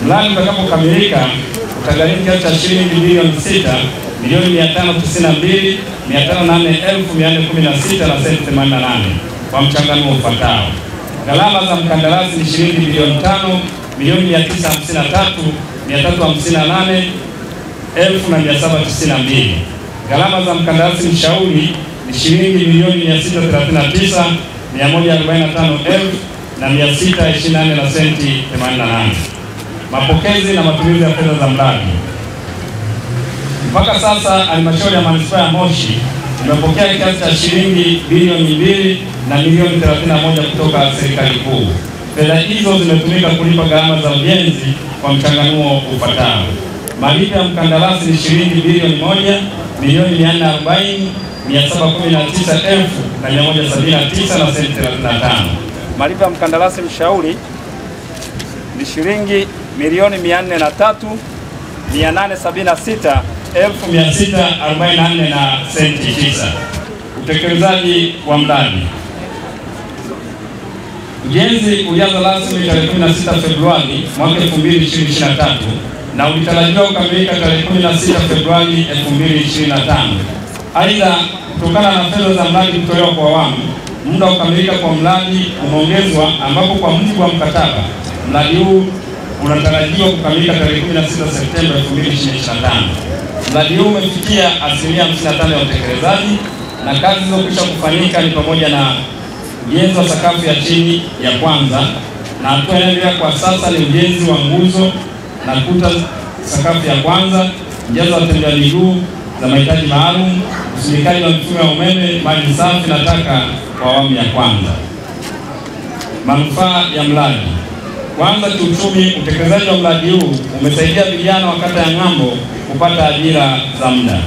Mradi utakapokamilika utagharimu kiasi cha shilingi bilioni 6,592,508,416 na senti 88 kwa mchanganuo ufuatao. Gharama za mkandarasi ni shilingi bilioni 5,953,358,792. Gharama za mkandarasi mshauri ni shilingi milioni 639,145,624 na senti 88. Mapokezi na matumizi ya fedha za mradi. Mpaka sasa halmashauri ya manispaa ya Moshi imepokea kiasi cha shilingi bilioni 2 na milioni 31 kutoka serikali kuu. Fedha hizo zimetumika kulipa gharama za ujenzi kwa mchanganuo ufuatao. Malipo ya mkandarasi ni shilingi bilioni 1 milioni 440,719,179 na senti 35. Malipo ya mkandarasi mshauri ni shilingi milioni 403,876,644 na senti 9. Utekelezaji wa mradi. Ujenzi ulianza rasmi tarehe 16 Februari mwaka 2023 na ulitarajiwa kukamilika tarehe 16 Februari 2025. Aidha, kutokana na fedha za mradi kutolewa kwa awamu, muda wa kukamilika kwa mradi umeongezwa, ambapo kwa mujibu wa mkataba mradi huu unatarajiwa kukamilika tarehe 16 Septemba 2025. Mradi huu umefikia asilimia 55 ya utekelezaji na kazi zilizokwisha kufanyika ni pamoja na ujenzi wa sakafu ya chini ya kwanza, na hatua inayoendelea kwa sasa ni ujenzi wa nguzo na kuta sakafu ya kwanza, ujenzi wa tembea miguu za mahitaji maalum, usimikaji wa mifumo ya umeme, maji safi na taka kwa awamu ya kwanza. Manufaa ya mradi. Kwanza, kiuchumi, utekelezaji wa mradi huu umesaidia vijana wa kata ya Ng'ambo kupata ajira za muda.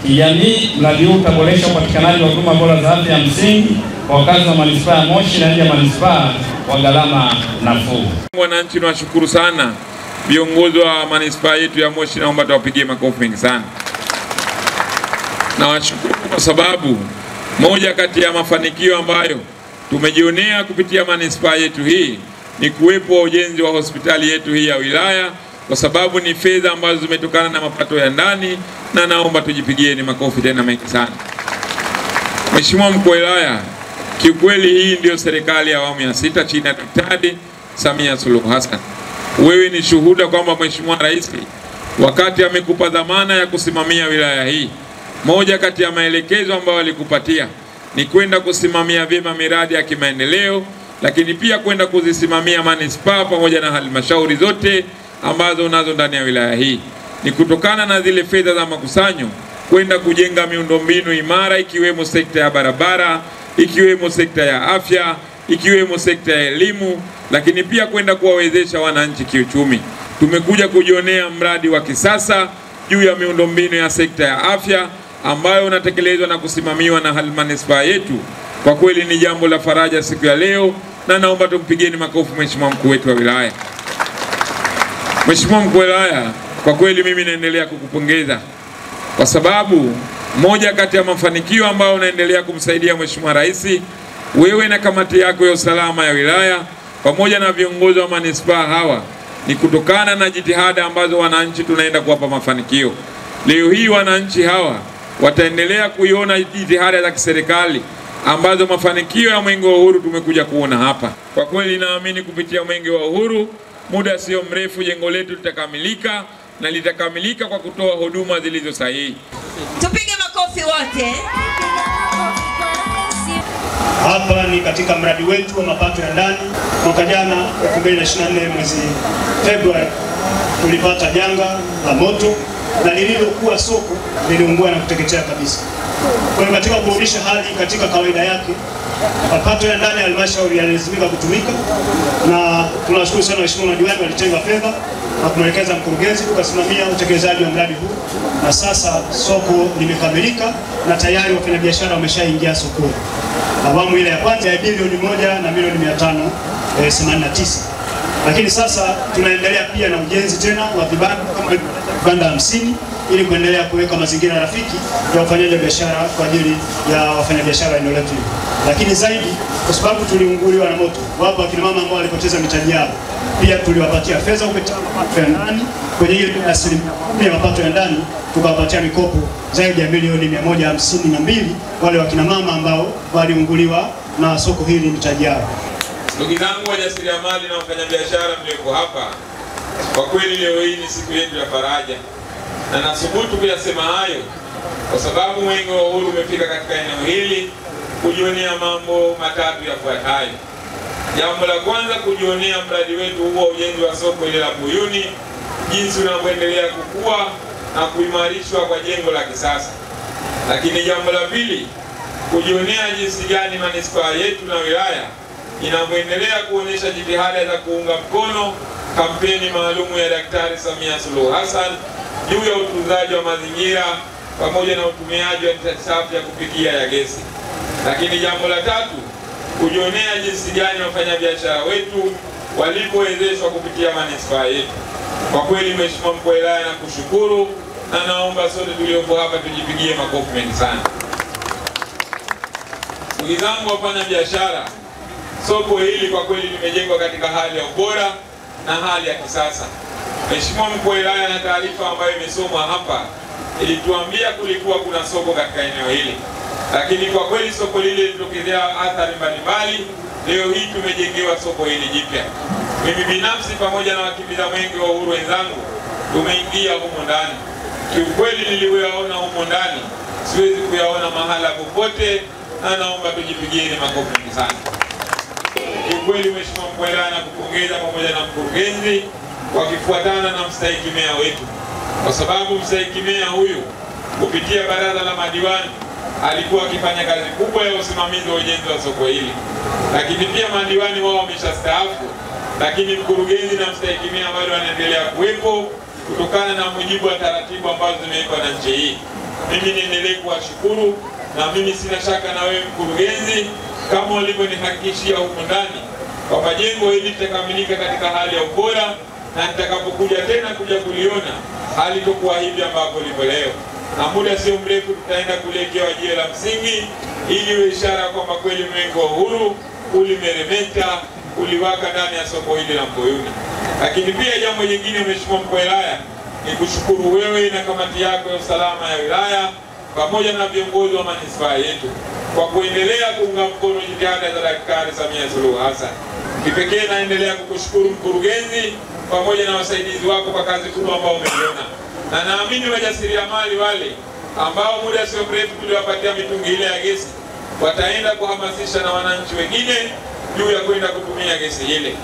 Kijamii, mradi huu utaboresha upatikanaji wa huduma bora za afya ya msingi kwa wakazi wa manispaa ya Moshi na nje ya manispaa kwa gharama nafuu. Wananchi, nawashukuru sana viongozi wa manispaa yetu ya Moshi, naomba tuwapigie makofi mengi sana. Nawashukuru kwa sababu moja kati ya mafanikio ambayo tumejionea kupitia manispaa yetu hii ni kuwepo ujenzi wa hospitali yetu hii ya wilaya, kwa sababu ni fedha ambazo zimetokana na mapato ya ndani, na naomba tujipigieni makofi tena mengi sana. Mheshimiwa Mkuu wa Wilaya, kiukweli hii ndio serikali ya awamu ya 6 chini ya Daktari Samia Suluhu Hassan. Wewe ni shuhuda kwamba Mheshimiwa Rais wakati amekupa dhamana ya kusimamia wilaya hii, moja kati ya maelekezo ambayo alikupatia ni kwenda kusimamia vyema miradi ya kimaendeleo, lakini pia kwenda kuzisimamia manispaa pamoja na halmashauri zote ambazo unazo ndani ya wilaya hii. Ni kutokana na zile fedha za makusanyo kwenda kujenga miundombinu imara, ikiwemo sekta ya barabara, ikiwemo sekta ya afya, ikiwemo sekta ya elimu, lakini pia kwenda kuwawezesha wananchi kiuchumi. Tumekuja kujionea mradi wa kisasa juu ya miundombinu ya sekta ya afya ambayo unatekelezwa na kusimamiwa na halmashauri yetu. Kwa kweli ni jambo la faraja siku ya leo, na naomba tumpigieni makofi Mheshimiwa Mkuu wetu wa wilaya. Mheshimiwa Mkuu wa Wilaya, kwa kweli mimi naendelea kukupongeza kwa sababu moja kati ya mafanikio ambayo unaendelea kumsaidia Mheshimiwa Rais, wewe na kamati yako ya usalama ya wilaya pamoja na viongozi wa manispaa hawa, ni kutokana na jitihada ambazo wananchi tunaenda kuwapa mafanikio. Leo hii wananchi hawa wataendelea kuiona jitihada za kiserikali ambazo mafanikio ya Mwenge wa Uhuru tumekuja kuona hapa. Kwa kweli naamini kupitia Mwenge wa Uhuru muda sio mrefu jengo letu litakamilika, na litakamilika kwa kutoa huduma zilizo sahihi. Tupige makofi wote. Hapa ni katika mradi wetu wa mapato ya ndani. Mwaka jana 2024 mwezi Februari tulipata janga la moto na lililokuwa soko liliungua na kuteketea kabisa. Kwa hiyo katika kurudisha hali katika kawaida yake, mapato ya ndani ya halmashauri yalilazimika kutumika, na tunashukuru sana Mheshimiwa Diwani alitenga fedha na kumwelekeza mkurugenzi tukasimamia utekelezaji wa mradi huu, na sasa soko limekamilika na tayari wafanyabiashara wameshaingia sokoni. Awamu ile ya kwanza ya bilioni 1 na milioni 589. Lakini sasa tunaendelea pia na ujenzi tena wa vibanda kama vibanda 50 ili kuendelea kuweka mazingira rafiki ya ufanyaji biashara kwa ajili ya wafanyabiashara eneo letu. Lakini zaidi, kwa sababu tuliunguliwa na moto, wapo akina mama ambao walipoteza mitaji yao, pia tuliwapatia fedha kupitia mapato ya ndani. Kwenye hiyo 10% ya mapato ya ndani tukawapatia mikopo zaidi ya milioni 152 wale wakina mama ambao waliunguliwa na soko hili mitaji yao. Ndugu zangu wajasiriamali na wafanyabiashara mlioko hapa, kwa kweli leo hii ni siku yetu ya faraja, na nathubutu kuyasema hayo kwa sababu Mwenge wa Uhuru umefika katika eneo hili kujionea mambo matatu yafuatayo. Jambo la kwanza, kujionea mradi wetu huo ujenzi wa soko ile la Mbuyuni, jinsi unavyoendelea kukua na kuimarishwa kwa jengo la kisasa. Lakini jambo la pili, kujionea jinsi gani manispaa yetu na wilaya inavyoendelea kuonyesha jitihada za kuunga mkono kampeni maalumu ya Daktari Samia Suluhu Hassan juu ya utunzaji wa mazingira pamoja na utumiaji wa nishati safi ya kupikia ya gesi. Lakini jambo la tatu, kujionea jinsi gani wafanyabiashara wetu walipowezeshwa kupitia manispaa yetu. Kwa kweli Mheshimiwa Mkuu wa Wilaya, na kushukuru, na naomba sote tuliopo hapa tujipigie makofi mengi sana. Ndugu zangu wafanyabiashara, soko hili kwa kweli limejengwa katika hali ya ubora na hali ya kisasa. Mheshimiwa Mkuu wa Wilaya, na taarifa ambayo imesomwa hapa ilituambia kulikuwa kuna soko katika eneo hili, lakini kwa kweli soko lile lilitokezea athari mbalimbali. Leo hii tumejengewa soko hili jipya. Mimi binafsi pamoja na wakimbiza Mwenge wa Uhuru wenzangu tumeingia humo ndani. Kiukweli niliyoyaona humo ndani siwezi kuyaona mahala popote, na naomba tujipigieni makofi mengi sana. Kiukweli Mheshimiwa Mkuu wa Wilaya, na kupongeza pamoja na mkurugenzi wakifuatana na mstahiki meya wetu, kwa sababu mstahiki meya huyu kupitia baraza la madiwani alikuwa akifanya kazi kubwa ya usimamizi wa ujenzi wa soko hili. Lakini pia madiwani wao wameshastaafu, lakini mkurugenzi na mstahiki meya bado wanaendelea kuwepo kutokana na mujibu wa taratibu ambazo zimewekwa na nchi hii. Mimi niendelee kuwashukuru, na mimi sina shaka na wewe mkurugenzi, kama ulivyonihakikishia huko ndani kwamba jengo hili litakamilika katika hali ya ubora, na nitakapokuja tena kuja kuliona hali itakuwa hivi ambavyo lipo leo, na muda sio mrefu tutaenda kulekewa jiwe la msingi ili iwe ishara kwamba kweli Mwenge wa Uhuru ulimeremeta, uliwaka ndani ya soko hili la Mbuyuni. Lakini pia jambo jingine Mheshimiwa Mkuu wa Wilaya, ni kushukuru wewe na kamati yako ya usalama ya wilaya pamoja na viongozi wa manispaa yetu kwa kuendelea kuunga mkono jitihada za Daktari Samia Suluhu Hassan. Kipekee naendelea kukushukuru mkurugenzi pamoja na wasaidizi wako kwa kazi kubwa ambao umeiona, na naamini wajasiriamali wale ambao muda sio mrefu tuliwapatia mitungi ile ya gesi wataenda kuhamasisha na wananchi wengine juu ya kwenda kutumia gesi ile.